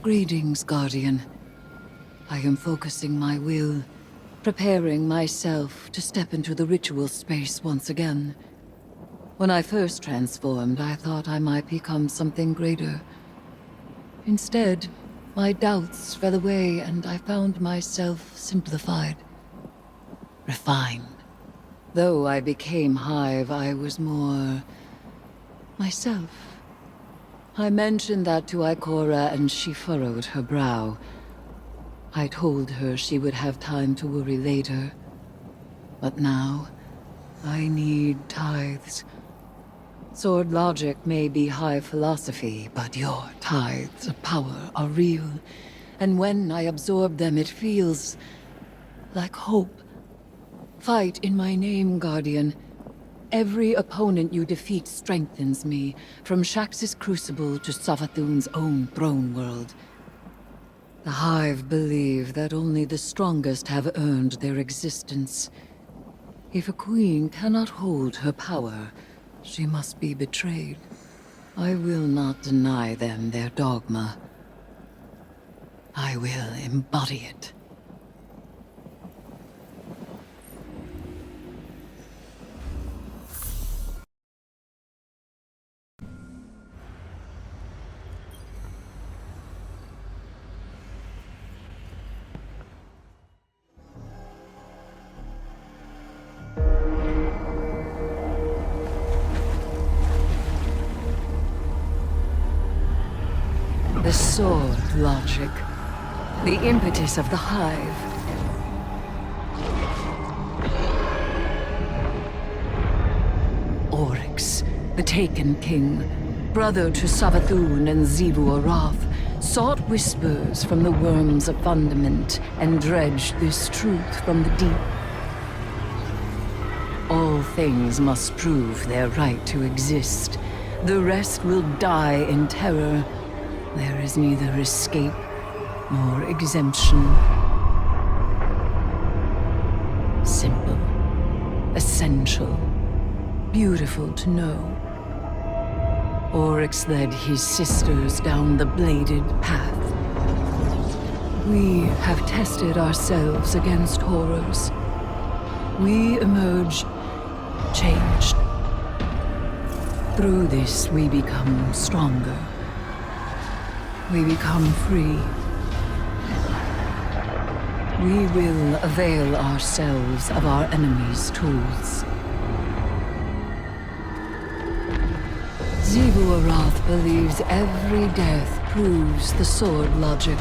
Greetings, Guardian. I am focusing my will, preparing myself to step into the ritual space once again. When I first transformed, I thought I might become something greater. Instead, my doubts fell away and I found myself simplified, refined. Though I became Hive, I was more myself. I mentioned that to Ikora and she furrowed her brow. I told her she would have time to worry later. But now, I need tithes. Sword logic may be high philosophy, but your tithes of power are real. And when I absorb them, it feels like hope. Fight in my name, Guardian. Every opponent you defeat strengthens me, from Shax's Crucible to Savathun's own throne world. The Hive believe that only the strongest have earned their existence. If a queen cannot hold her power, she must be betrayed. I will not deny them their dogma. I will embody it. The sword logic. The impetus of the Hive. Oryx, the Taken King, brother to Savathun and Xivu Arath, sought whispers from the worms of fundament and dredged this truth from the deep. All things must prove their right to exist. The rest will die in terror. There is neither escape nor exemption. Simple, essential, beautiful to know. Oryx led his sisters down the bladed path. We have tested ourselves against horrors. We emerge changed. Through this, we become stronger. We become free. We will avail ourselves of our enemy's tools. Xivu Arath believes every death proves the sword logic.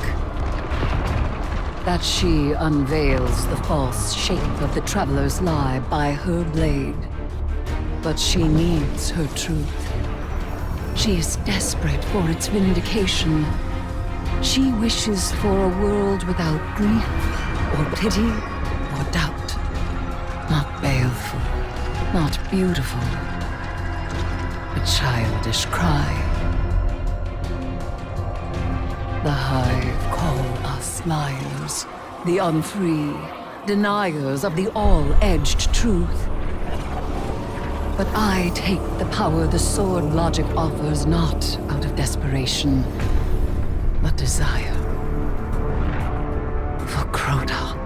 That she unveils the false shape of the Traveler's Lie by her blade. But she needs her truth. She is desperate for its vindication. She wishes for a world without grief, or pity, or doubt. Not baleful, not beautiful. A childish cry. The Hive call us liars, the unfree, deniers of the all-edged truth. But I take the power the sword logic offers not out of desperation, but desire. For Crota.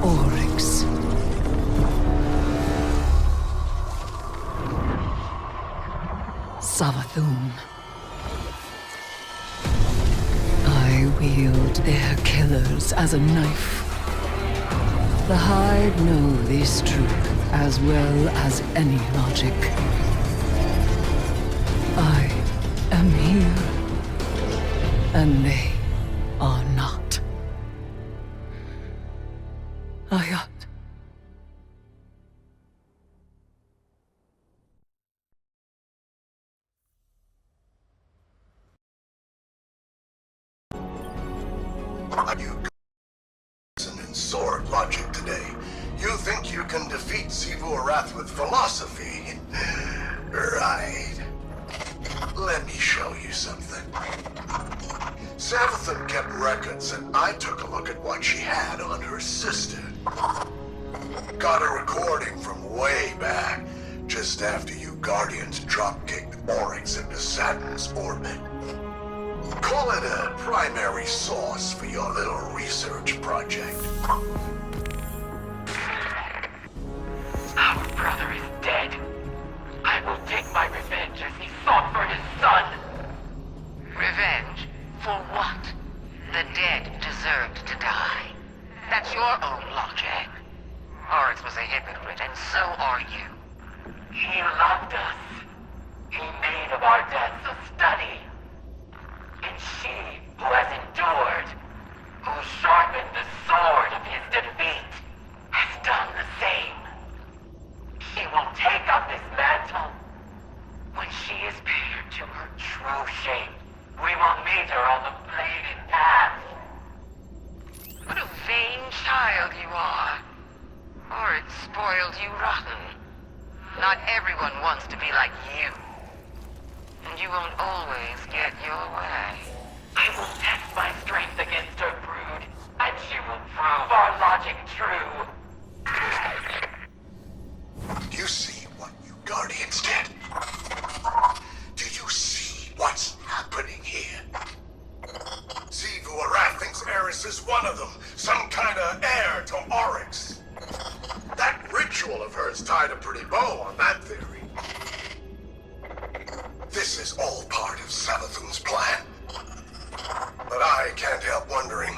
Oryx. Savathun. I wield their killers as a knife. The Hive know this truth as well as any logic. I am here, and they are not. Ayat. You in sword logic today. You think you can defeat Xivu Arath with philosophy? Right. Let me show you something. Savathun kept records, and I took a look at what she had on her sister. Got a recording from way back. just after you Guardians drop-kicked Oryx into Saturn's orbit. Call it a primary source for your little research project. Our brother is dead. I will take my revenge as he fought for his son. Revenge? For what? The dead deserved to die. That's your own logic. Oryx was a hypocrite, and so are you. He loved us. He made of our deaths a study. And she, who has endured, who sharpened the sword of his defeat, has done the same. She will take up his mantle. When she is paired to her true shape, we will meet her on the bladed path. What a vain child you are. Oryx spoiled you rotten. Not everyone wants to be like you. And you won't always get your way. I will test my strength against her brood, and she will prove our logic true. Do you see what you Guardians did? Do you see what's happening here? Sivu Arath thinks Eris is one of them, some kind of heir to Oryx. That ritual of hers tied a pretty bow on that theory. This is all part of Savathun's plan. But I can't help wondering,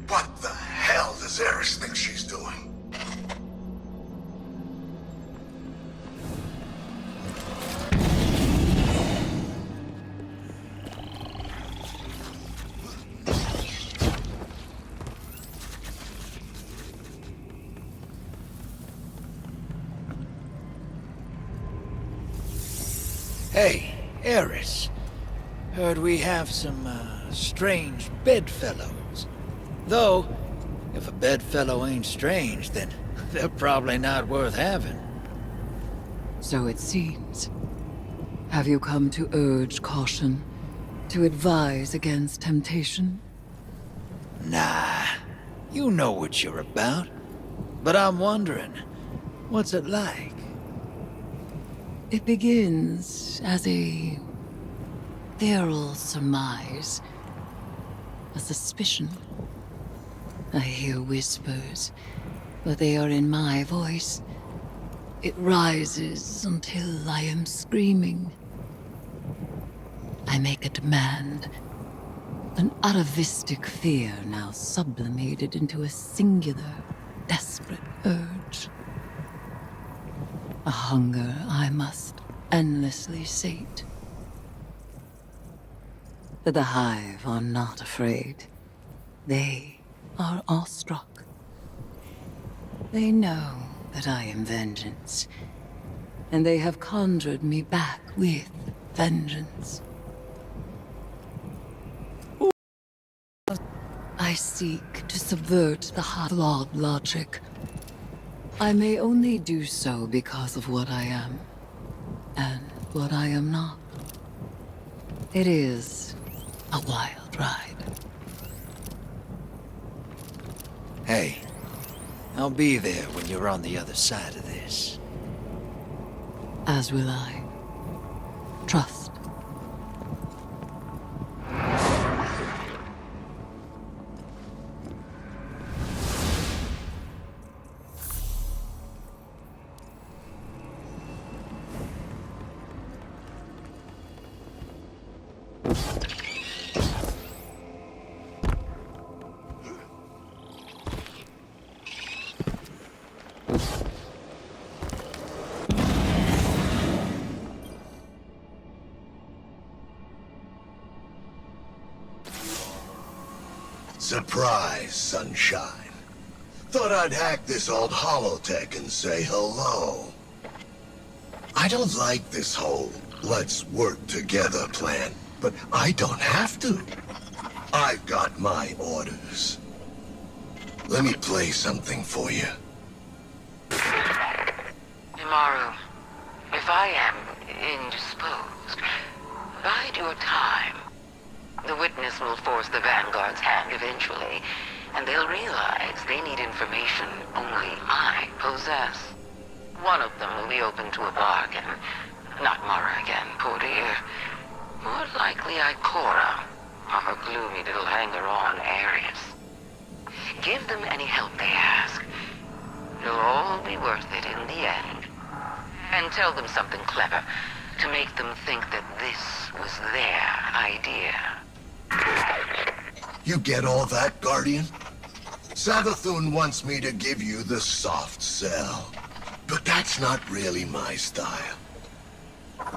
what the hell does Eris think she's doing? Hey, Eris. Heard we have some, strange bedfellows. Though, if a bedfellow ain't strange, then they're probably not worth having. So it seems. Have you come to urge caution? To advise against temptation? Nah, you know what you're about. But I'm wondering, what's it like? It begins as a feral surmise, a suspicion. I hear whispers, but they are in my voice. It rises until I am screaming. I make a demand, an atavistic fear now sublimated into a singular, desperate urge. A hunger I must endlessly sate. But the Hive are not afraid. They are awestruck. They know that I am vengeance, and they have conjured me back with vengeance. I seek to subvert the flawed logic. I may only do so because of what I am, and what I am not. It is a wild ride. Hey, I'll be there when you're on the other side of this. As will I. Trust. Surprise, sunshine. Thought I'd hack this old holotech and say hello. I don't like this whole let's work together plan, but I don't have to. I've got my orders. Let me play something for you. Imaru, if I am indisposed, bide your time. The witness will force the Vanguard's hand eventually, and they'll realize they need information only I possess. One of them will be open to a bargain. Not Mara again, poor dear. More likely Ikora, or her gloomy little hanger-on Ares. Give them any help they ask. It'll all be worth it in the end. And tell them something clever to make them think that this was their idea. You get all that, Guardian? Savathun wants me to give you the soft sell. But that's not really my style.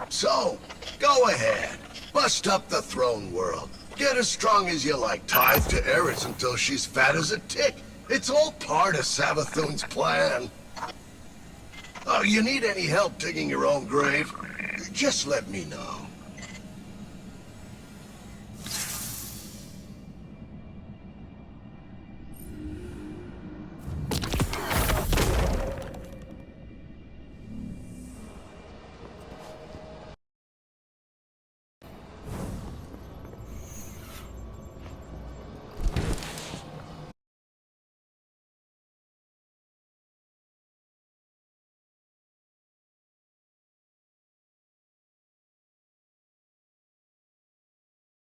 So, go ahead. Bust up the throne world. Get as strong as you like. Tithe to Eris until she's fat as a tick. It's all part of Savathun's plan. Oh, you need any help digging your own grave? Just let me know.